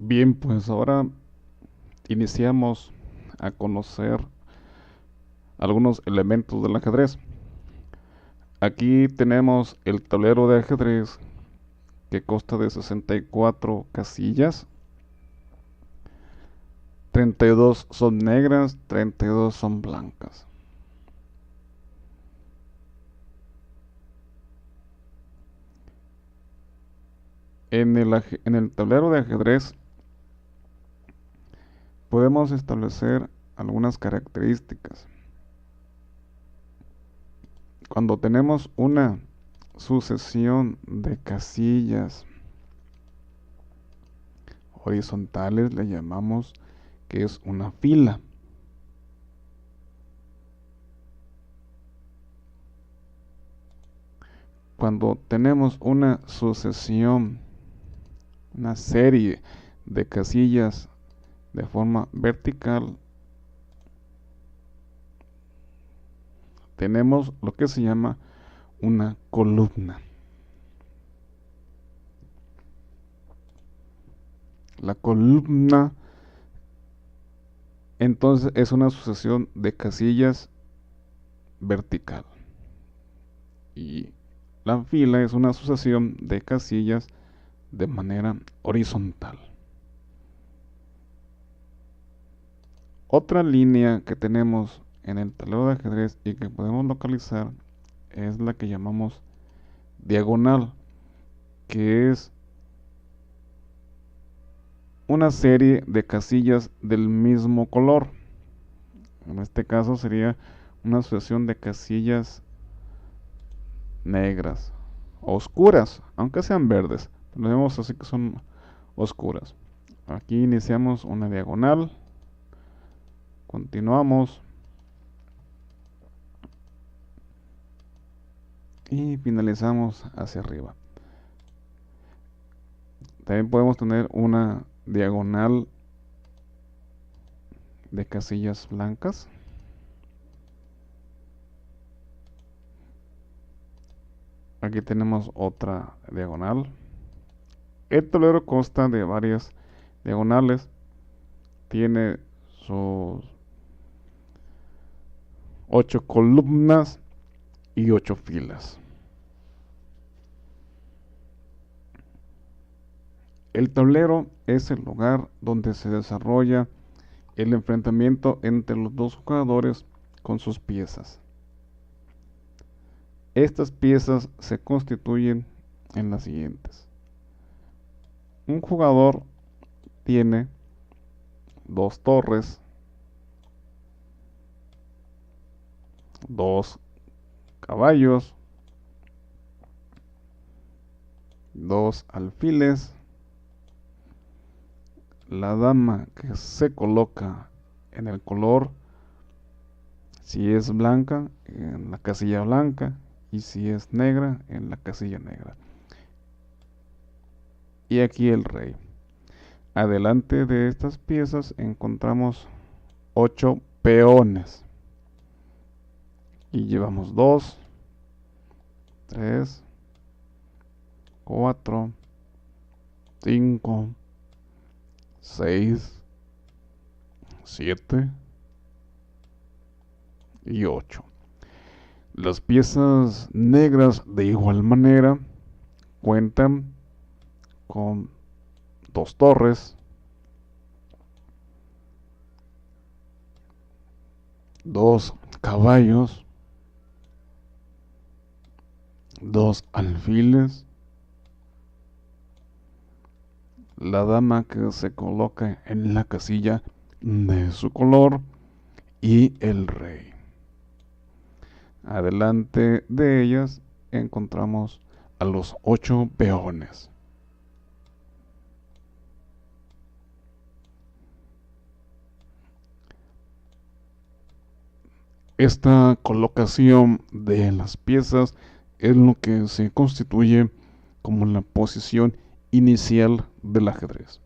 Bien, pues ahora iniciamos a conocer algunos elementos del ajedrez. Aquí tenemos el tablero de ajedrez que consta de 64 casillas. 32 son negras, 32 son blancas. En el tablero de ajedrez podemos establecer algunas características. Cuando tenemos una sucesión de casillas horizontales, le llamamos que es una fila. Cuando tenemos una sucesión, una serie de casillas de forma vertical, tenemos lo que se llama una columna. La columna entonces es una sucesión de casillas vertical y la fila es una sucesión de casillas de manera horizontal. Otra línea que tenemos en el tablero de ajedrez y que podemos localizar es la que llamamos diagonal, que es una serie de casillas del mismo color. En este caso sería una sucesión de casillas negras, oscuras, aunque sean verdes. Lo vemos así que son oscuras. Aquí iniciamos una diagonal, continuamos y finalizamos hacia arriba. También podemos tener una diagonal de casillas blancas. Aquí tenemos otra diagonal. El tablero consta de varias diagonales. Tiene sus 8 columnas y 8 filas. El tablero es el lugar donde se desarrolla el enfrentamiento entre los dos jugadores con sus piezas. Estas piezas se constituyen en las siguientes. Un jugador tiene 2 torres, 2 caballos, 2 alfiles, la dama que se coloca en el color, si es blanca, en la casilla blanca, y si es negra, en la casilla negra. Y aquí el rey. Adelante de estas piezas encontramos 8 peones. Y llevamos 2, 3, 4, 5, 6, 7 y 8. Las piezas negras de igual manera cuentan con 2 torres, 2 caballos, 2 alfiles, la dama que se coloca en la casilla de su color y el rey. Adelante de ellas encontramos a los 8 peones. Esta colocación de las piezas es lo que se constituye como la posición inicial del ajedrez.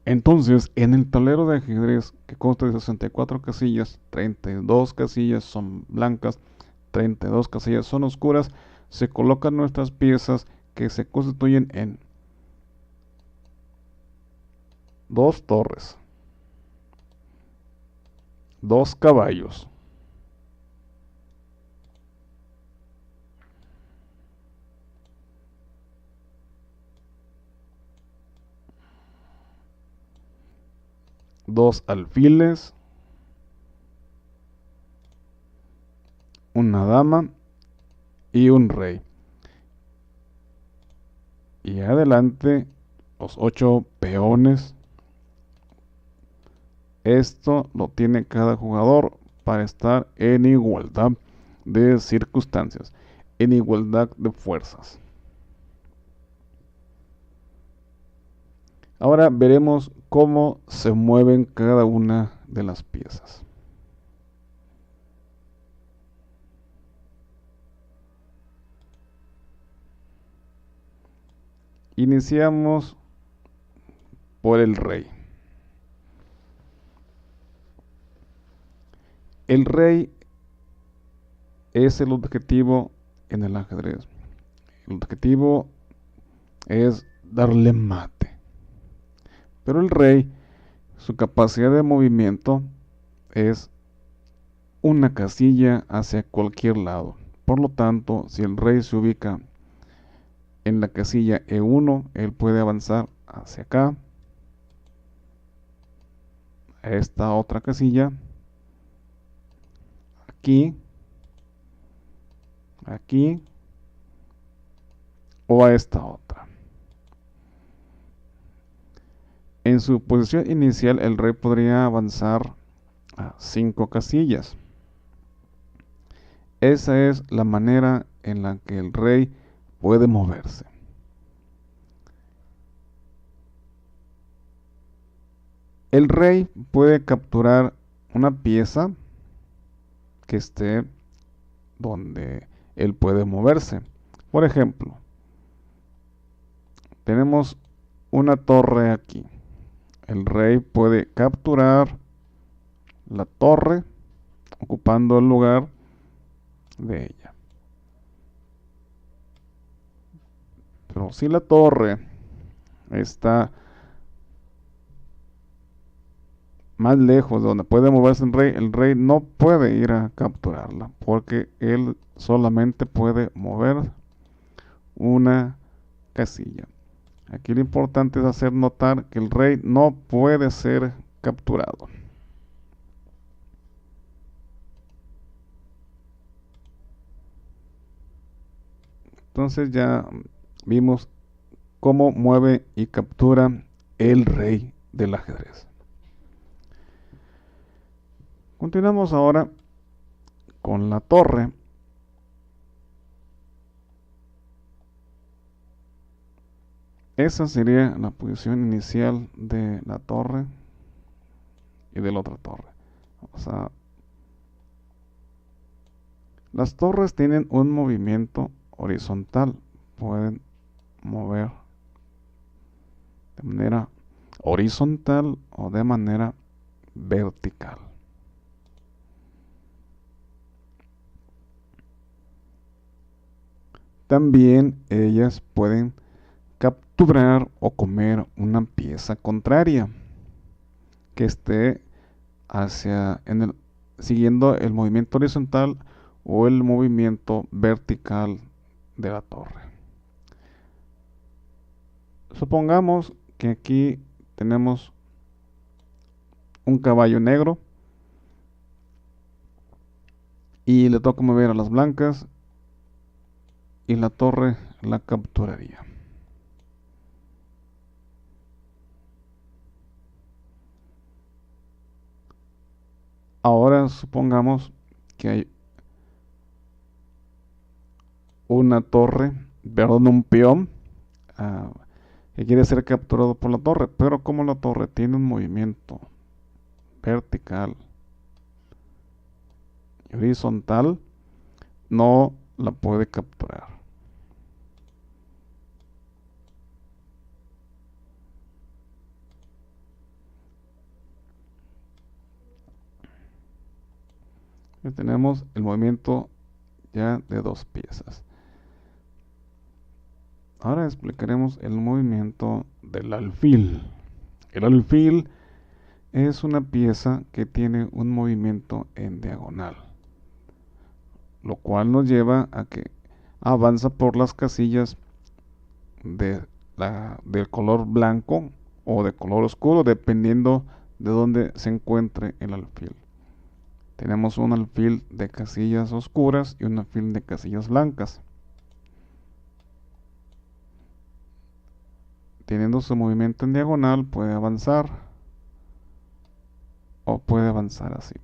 Entonces, en el tablero de ajedrez, que consta de 64 casillas, 32 casillas son blancas, 32 casillas son oscuras, se colocan nuestras piezas que se constituyen en 2 torres, 2 caballos, dos alfiles, una dama y un rey. Y adelante los 8 peones. Esto lo tiene cada jugador para estar en igualdad de circunstancias, en igualdad de fuerzas. Ahora veremos cómo se mueven cada una de las piezas. Iniciamos por el rey. El rey es el objetivo en el ajedrez. El objetivo es darle mate. Pero el rey, su capacidad de movimiento es una casilla hacia cualquier lado. Por lo tanto, si el rey se ubica en la casilla E1, él puede avanzar hacia acá, a esta otra casilla, aquí, aquí o a esta otra. En su posición inicial, el rey podría avanzar a 5 casillas. Esa es la manera en la que el rey puede moverse. El rey puede capturar una pieza que esté donde él puede moverse. Por ejemplo, tenemos una torre aquí. El rey puede capturar la torre ocupando el lugar de ella. Pero si la torre está más lejos de donde puede moverse el rey no puede ir a capturarla, porque él solamente puede mover una casilla. Aquí lo importante es hacer notar que el rey no puede ser capturado. Entonces ya vimos cómo mueve y captura el rey del ajedrez. Continuamos ahora con la torre. Esa sería la posición inicial de la torre y de la otra torre. O sea, las torres tienen un movimiento horizontal. Pueden mover de manera horizontal o de manera vertical. También ellas pueden capturar o comer una pieza contraria que esté siguiendo el movimiento horizontal o el movimiento vertical de la torre. Supongamos que aquí tenemos un caballo negro y le toca mover a las blancas y la torre la capturaría. Ahora supongamos que hay una torre, perdón, un peón que quiere ser capturado por la torre, pero como la torre tiene un movimiento vertical y horizontal, no la puede capturar. Ya tenemos el movimiento ya de 2 piezas. Ahora explicaremos el movimiento del alfil. El alfil es una pieza que tiene un movimiento en diagonal, lo cual nos lleva a que avanza por las casillas del color blanco o de color oscuro, dependiendo de dónde se encuentre el alfil. Tenemos un alfil de casillas oscuras y un alfil de casillas blancas. Teniendo su movimiento en diagonal, puede avanzar o puede avanzar así.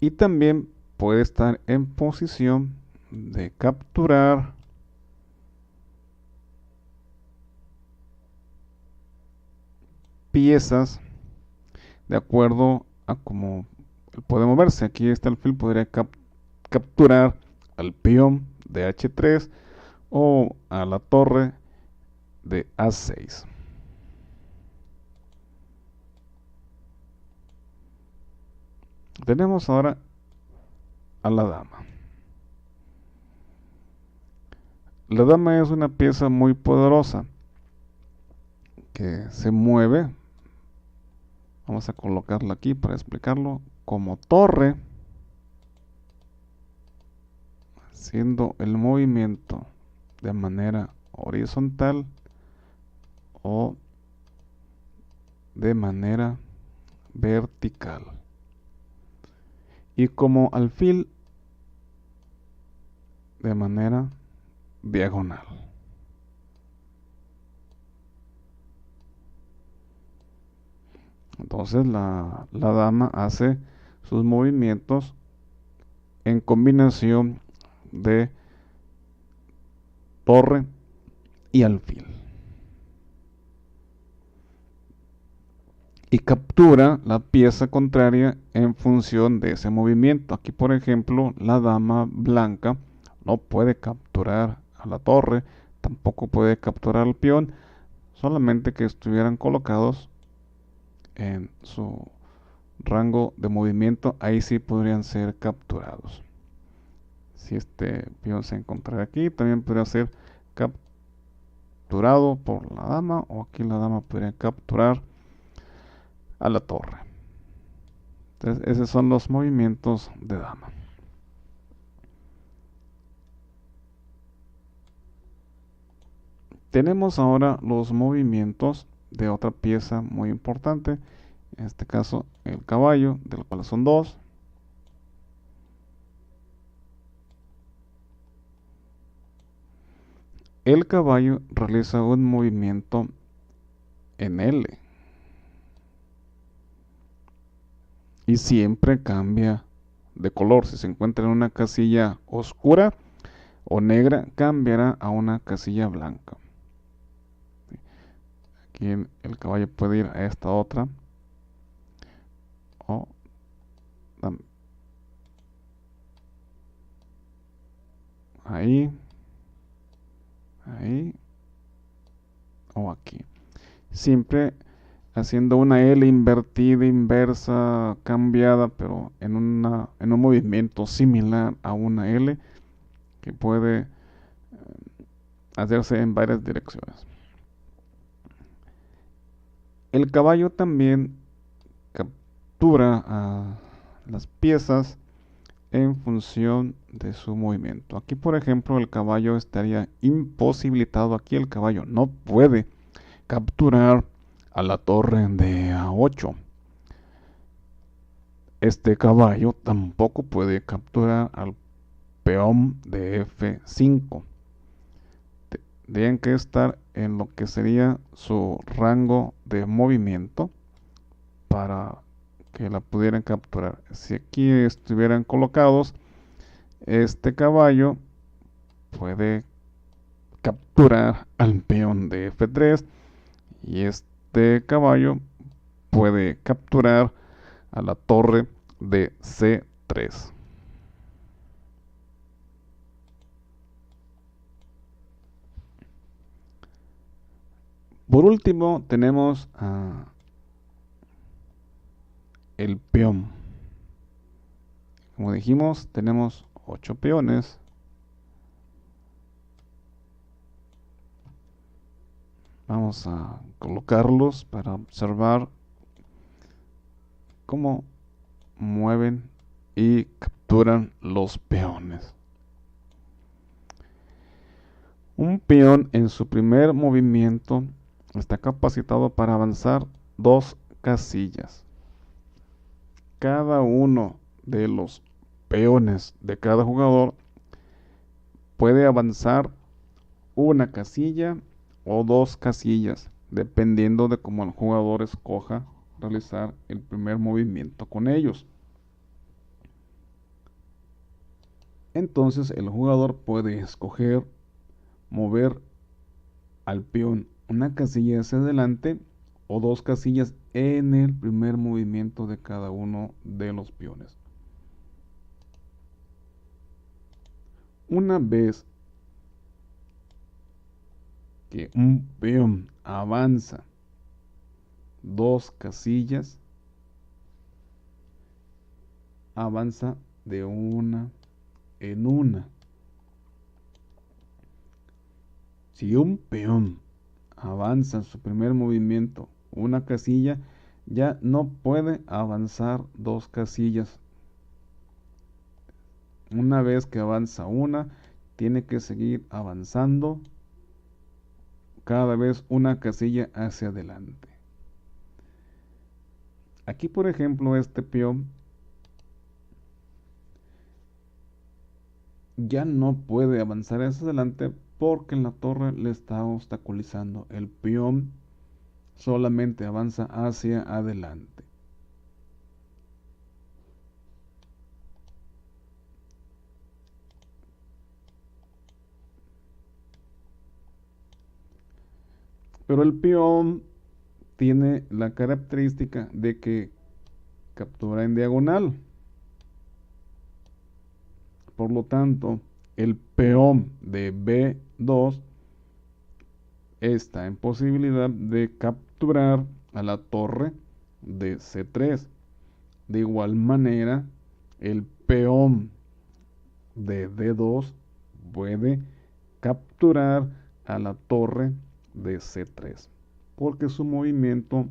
Y también puede estar en posición de capturar piezas de acuerdo a cómo puede moverse. Aquí este alfil podría capturar al peón de H3 o a la torre de A6. Tenemos ahora a la dama. La dama es una pieza muy poderosa que se mueve. Vamos a colocarla aquí para explicarlo como torre, haciendo el movimiento de manera horizontal o de manera vertical. Y como alfil de manera diagonal. Entonces la dama hace sus movimientos en combinación de torre y alfil. Y captura la pieza contraria en función de ese movimiento. Aquí, por ejemplo, la dama blanca no puede capturar a la torre, tampoco puede capturar al peón, solamente que estuvieran colocados en su rango de movimiento, ahí sí podrían ser capturados. Si este peón se encontrara aquí, también podría ser capturado por la dama, o aquí la dama podría capturar a la torre. Entonces, esos son los movimientos de dama. Tenemos ahora los movimientos de otra pieza muy importante, en este caso el caballo, del cual son dos. El caballo realiza un movimiento en L y siempre cambia de color. Si se encuentra en una casilla oscura o negra, cambiará a una casilla blanca. Aquí el caballo puede ir a esta otra o ahí, ahí o aquí. Siempre haciendo una L invertida, inversa, cambiada, pero en un movimiento similar a una L que puede hacerse en varias direcciones. El caballo también captura a las piezas en función de su movimiento. Aquí, por ejemplo, el caballo estaría imposibilitado. Aquí el caballo no puede capturar a la torre de A8. Este caballo tampoco puede capturar al peón de F5. Tendrían que estar en lo que sería su rango de movimiento para que la pudieran capturar. Si aquí estuvieran colocados, este caballo puede capturar al peón de F3 y este caballo puede capturar a la torre de C3. Por último tenemos el peón. Como dijimos, tenemos 8 peones Vamos a colocarlos para observar cómo mueven y capturan los peones. Un peón en su primer movimiento está capacitado para avanzar 2 casillas. Cada uno de los peones de cada jugador puede avanzar una casilla o 2 casillas, dependiendo de cómo el jugador escoja realizar el primer movimiento con ellos. Entonces el jugador puede escoger mover al peón una casilla hacia adelante o 2 casillas en el primer movimiento de cada uno de los peones. Una vez que un peón avanza 2 casillas, avanza de una en una. Si un peón avanza en su primer movimiento una casilla, ya no puede avanzar 2 casillas. Una vez que avanza una, tiene que seguir avanzando cada vez una casilla hacia adelante. Aquí, por ejemplo, este peón ya no puede avanzar hacia adelante porque la torre le está obstaculizando. El peón solamente avanza hacia adelante. Pero el peón tiene la característica de que captura en diagonal. Por lo tanto, el peón de B2 está en posibilidad de capturar a la torre de C3. De igual manera, el peón de D2 puede capturar a la torre de C3, porque su movimiento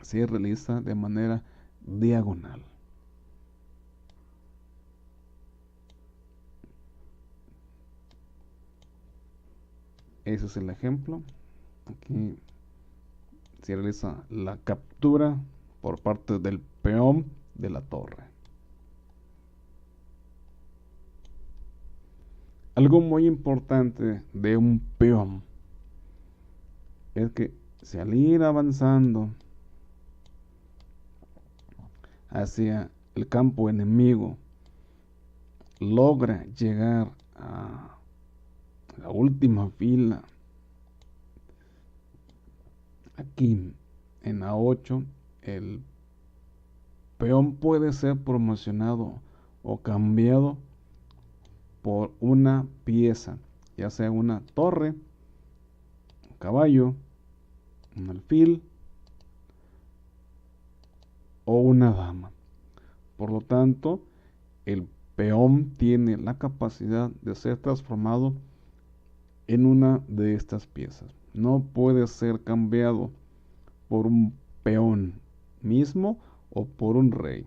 se realiza de manera diagonal. Ese es el ejemplo. Aquí se realiza la captura por parte del peón de la torre. Algo muy importante de un peón es que si al ir avanzando hacia el campo enemigo logra llegar a la última fila, aquí en A8, el peón puede ser promocionado o cambiado por una pieza, ya sea una torre, un caballo, un alfil o una dama. Por lo tanto, el peón tiene la capacidad de ser transformado en una de estas piezas. No puede ser cambiado por un peón mismo o por un rey,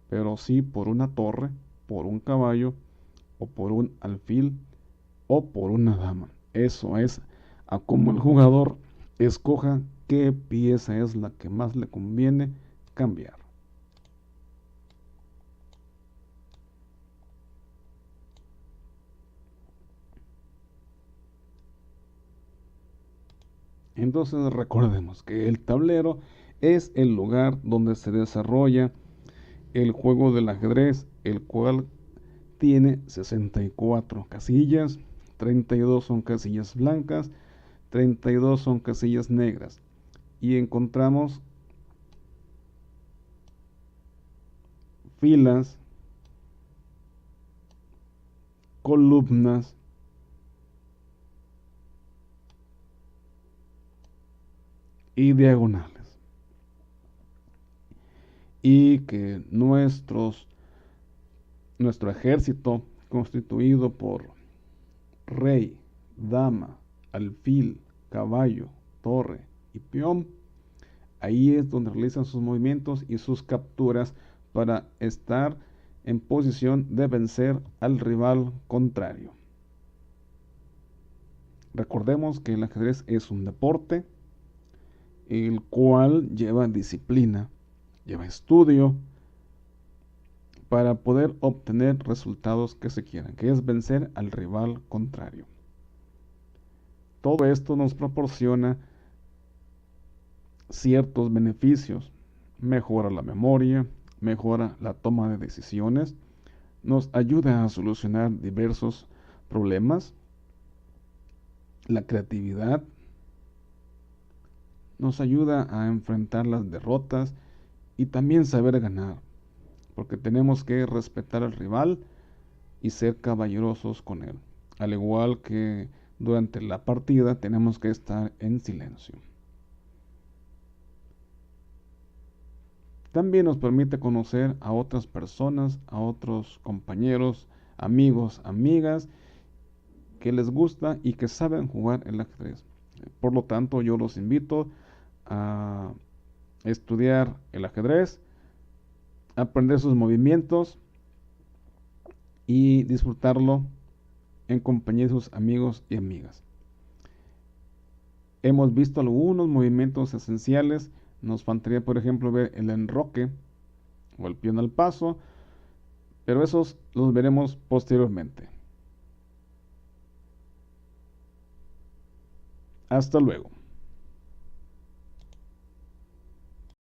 pero sí por una torre, por un caballo o por un alfil o por una dama. Eso es a cómo el jugador escoja qué pieza es la que más le conviene cambiar. Entonces recordemos que el tablero es el lugar donde se desarrolla el juego del ajedrez, el cual tiene 64 casillas, 32 son casillas blancas, 32 son casillas negras. Y encontramos filas, columnas y diagonales. Y que nuestro ejército, constituido por rey, dama, alfil, caballo, torre y peón. Ahí es donde realizan sus movimientos y sus capturas para estar en posición de vencer al rival contrario. Recordemos que el ajedrez es un deporte, el cual lleva disciplina, lleva estudio, para poder obtener resultados que se quieran, que es vencer al rival contrario. Todo esto nos proporciona ciertos beneficios. Mejora la memoria, mejora la toma de decisiones, nos ayuda a solucionar diversos problemas, la creatividad, nos ayuda a enfrentar las derrotas y también saber ganar, porque tenemos que respetar al rival y ser caballerosos con él. Al igual que durante la partida tenemos que estar en silencio. También nos permite conocer a otras personas, a otros compañeros, amigos, amigas que les gusta y que saben jugar el ajedrez. Por lo tanto, yo los invito a estudiar el ajedrez, aprender sus movimientos y disfrutarlo en compañía de sus amigos y amigas. Hemos visto algunos movimientos esenciales. Nos faltaría, por ejemplo, ver el enroque o el peón al paso, pero esos los veremos posteriormente. Hasta luego.